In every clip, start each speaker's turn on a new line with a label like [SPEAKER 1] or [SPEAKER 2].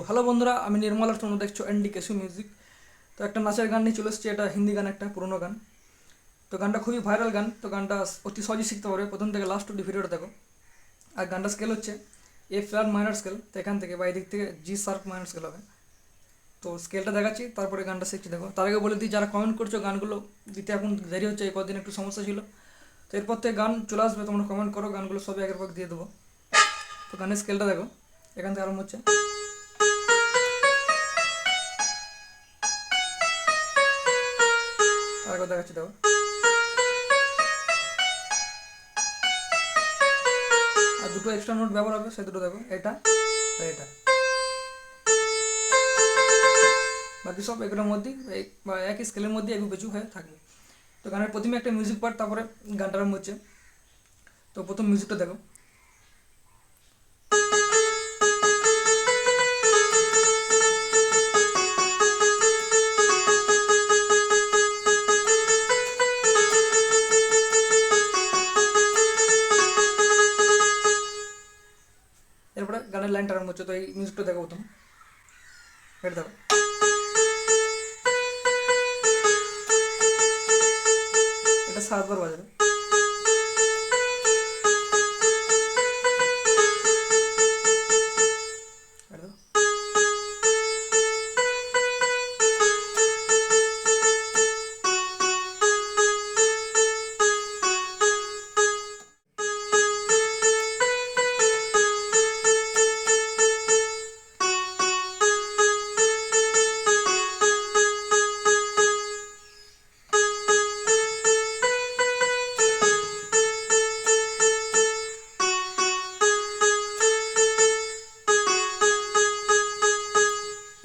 [SPEAKER 1] Hello বন্ধুরা, আমি নির্মল আর তোমরা দেখছো এনডি কেসু মিউজিক। তো একটা নাচের গান নিয়ে চলে এসেছি। এটা হিন্দি গান, একটা পুরোনো গান। তো গানটা খুবই ভাইরাল গান। তো গানটা অতি সহজেই শিখতে পারবে, প্রথম থেকে লাস্ট অব্দি ভিডিওটা দেখো। আর গানটা স্কেল হচ্ছে এ ফ্ল্যাট মাইনর স্কেল। তো এখান থেকে বা এদিক থেকে জি শার্প মাইনর স্কেল হবে। তো স্কেলটা দেখাচ্ছি, তারপরে গানটা শিখছি। দেখো, তার আগে বলে দিই, যারা কমেন্ট করছো গানগুলো দিতে এখন দেরি হচ্ছে, এই কদিন একটু সমস্যা ছিল। তো এরপর থেকে গান চলে আসবে, তোমরা কমেন্ট করো, গানগুলো সবই আগের পর দিয়ে দেবো। তো গানের স্কেলটা দেখো, এখান থেকে আরম্ভ হচ্ছে। আরেকবার দেখাচ্ছি, দেখো। আর দুটো এক্সট্রা নোট ব্যবহার হবে, সেই দুটো দেখো, এটা আর এটা। বাকি সব এগুলোর মধ্যেই বা একই স্কেলের মধ্যে একটু কিছু হয়ে থাকবে। তো গানের প্রথমে একটা মিউজিক পার্ট, তারপরে গানটা আরম্ভ হচ্ছে। তো প্রথম মিউজিকটা দেখো। এরপরে গানের লাইনটা আরম্ভ হচ্ছে। তো এই মিউজিকটা দেখো প্রথম, এটা দেখো। এটা 7 বার বাজবে। এটা দেখো।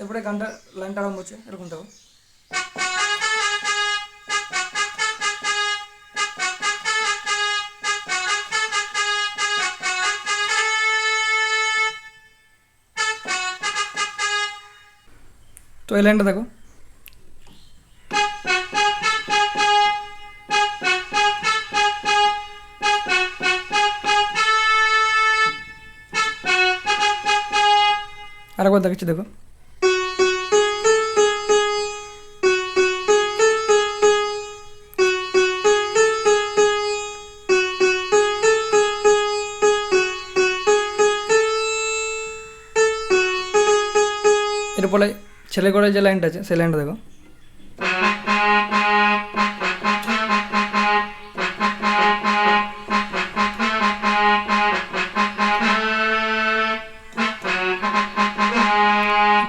[SPEAKER 1] এরপরে গানটা লাইনটা আরম্ভ হচ্ছে, এরকম দেখো। তো এই লাইনটা দেখো। আরেকবার দেখাচ্ছি, দেখো। এরপরে ছেলে করে যে লাইনটা আছে, সেই লাইনটা দেখো।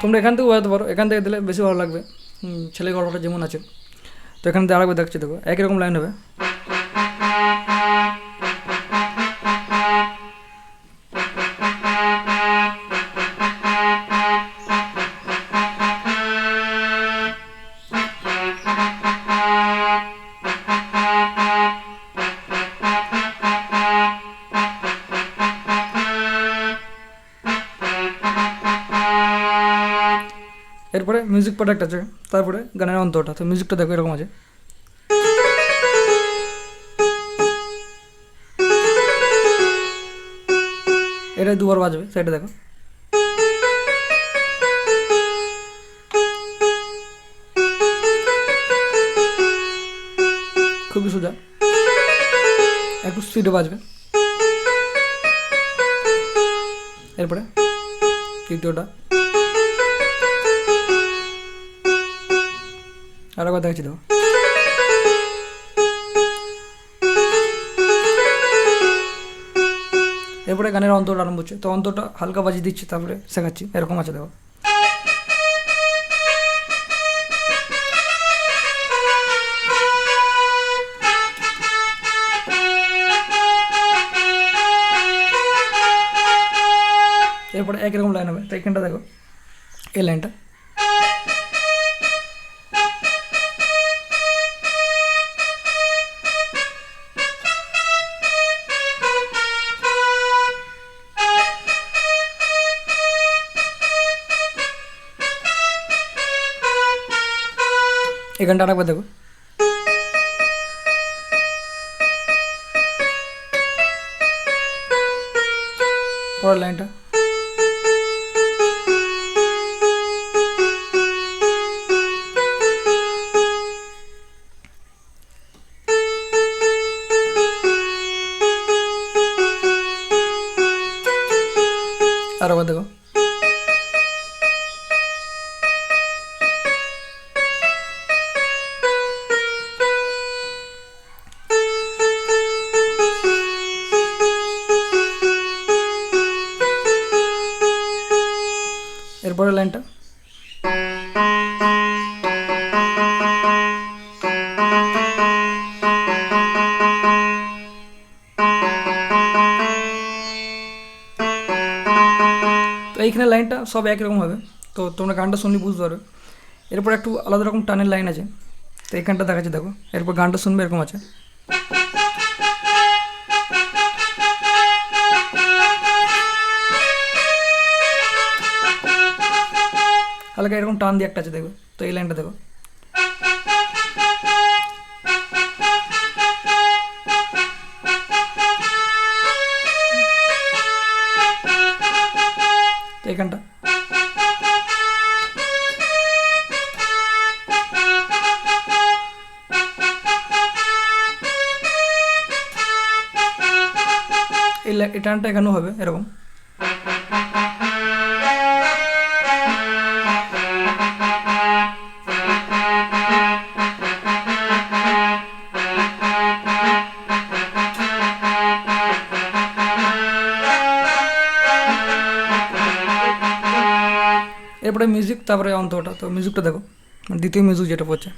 [SPEAKER 1] তোমরা এখান থেকে বোঝাতে পারো, এখান থেকে দিলে বেশি ভালো লাগবে। ছেলে গল্পটা যেমন আছে। তো এখান থেকে আরেকবার দেখছি, দেখো, একই রকম লাইন হবে। এরপরে মিউজিক প্রোডাক্ট আছে, তারপরে গানের অন্তরটা। তো মিউজিকটা দেখো, এরকম আছে। এটা 2 বার বাজবে, সেটা দেখো। খুবই সোজা, একটু স্পিডে বাজবে। এরপরে তৃতীয়টা আর একবার দেখছি, দেখো। এরপরে গানের অন্তরটা আরম্ভ হচ্ছে। তো অন্তরটা হালকা বাজিয়ে দিচ্ছি, তারপরে শেখাচ্ছি, এরকম আছে, দেখো। এরপরে একই রকম লাইন হবে। তো এখানটা দেখো, এই লাইনটা। এখানটা আরেকবার দেখো। পরের লাইনটা। এরপরের লাইনটা তো এইখানে লাইনটা সব একই রকম হবে, তো তোমরা গানটা শুনলে বুঝতে পারবে। এরপর একটু আলাদা রকম টানের লাইন আছে, তো এইখানটা দেখাচ্ছি দেখো। এরপর গানটা শুনবে এরকম আছে। হালকা এরকম টান দিয়ে একটা আছে দেখবে, তো এই লাইনটা দেখো। তো এইখানটা এই টানটা এখানেও হবে এরকম। এরপরে মিউজিক, তারপরে অন্তটা। তো মিউজিকটা দেখো, মানে দ্বিতীয় মিউজিক যেটা পড়ছে।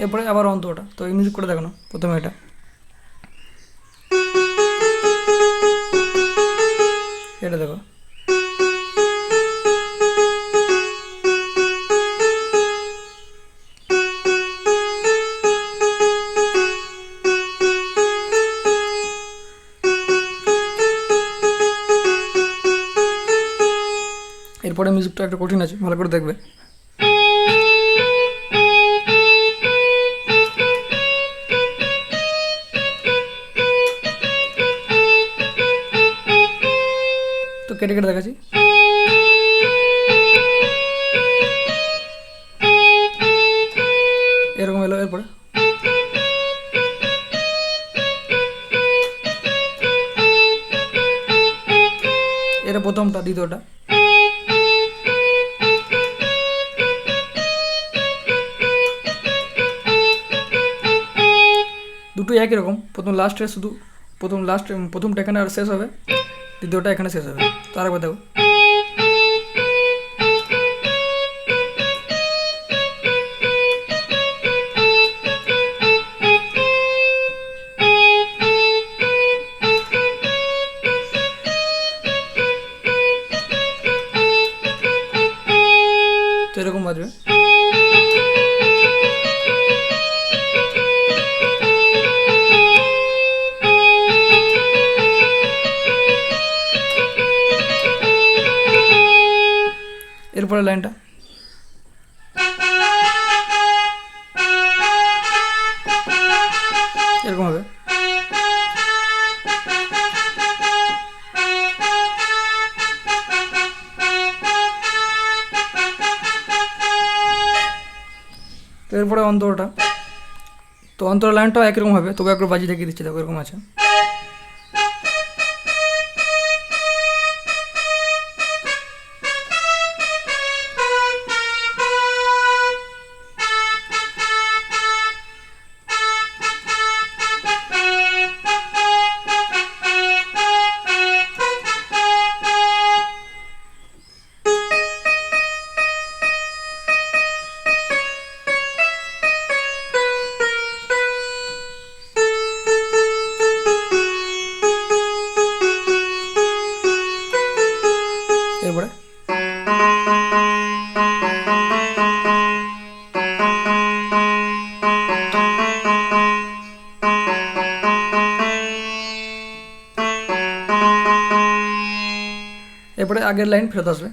[SPEAKER 1] এরপরে আবার অন্তটা। তো এই মিউজিক করে দেখো না, প্রথমে এটা, এটা দেখো। এরপরে মিউজিকটা একটা কঠিন আছে, ভালো করে দেখবে। তো কেটে কেটে দেখাচ্ছি। এরকম এলো। এরপরে এটা প্রথমটা, দ্বিতীয়টা। দুটোই একই রকম। প্রথমটা এখানে আর শেষ হবে, দ্বিতীয়টা এখানে শেষ হবে। তার একবার দেখো। তো এরকম বাজবে। এরপরে লাইনটা এরকম হবে। তো এরপরে অন্তরটা। তো অন্তর লাইনটাও একরকম হবে, তবে একবার বাজি দেখিয়ে দিচ্ছি দেখো, এরকম আছে। এরপরে এরপরে আগের লাইন ফেরত আসবে।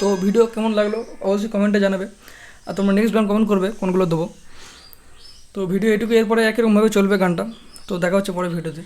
[SPEAKER 1] তো ভিডিও কেমন লাগলো অবশ্যই কমেন্টে জানাবে, আর তোমরা নেক্সট গান কমেন্ট করবে কোনগুলো দেবো। তো ভিডিও এটুকু, এরপরে একই রকমভাবে চলবে গানটা। তো দেখা হচ্ছে পরে ভিডিওতে।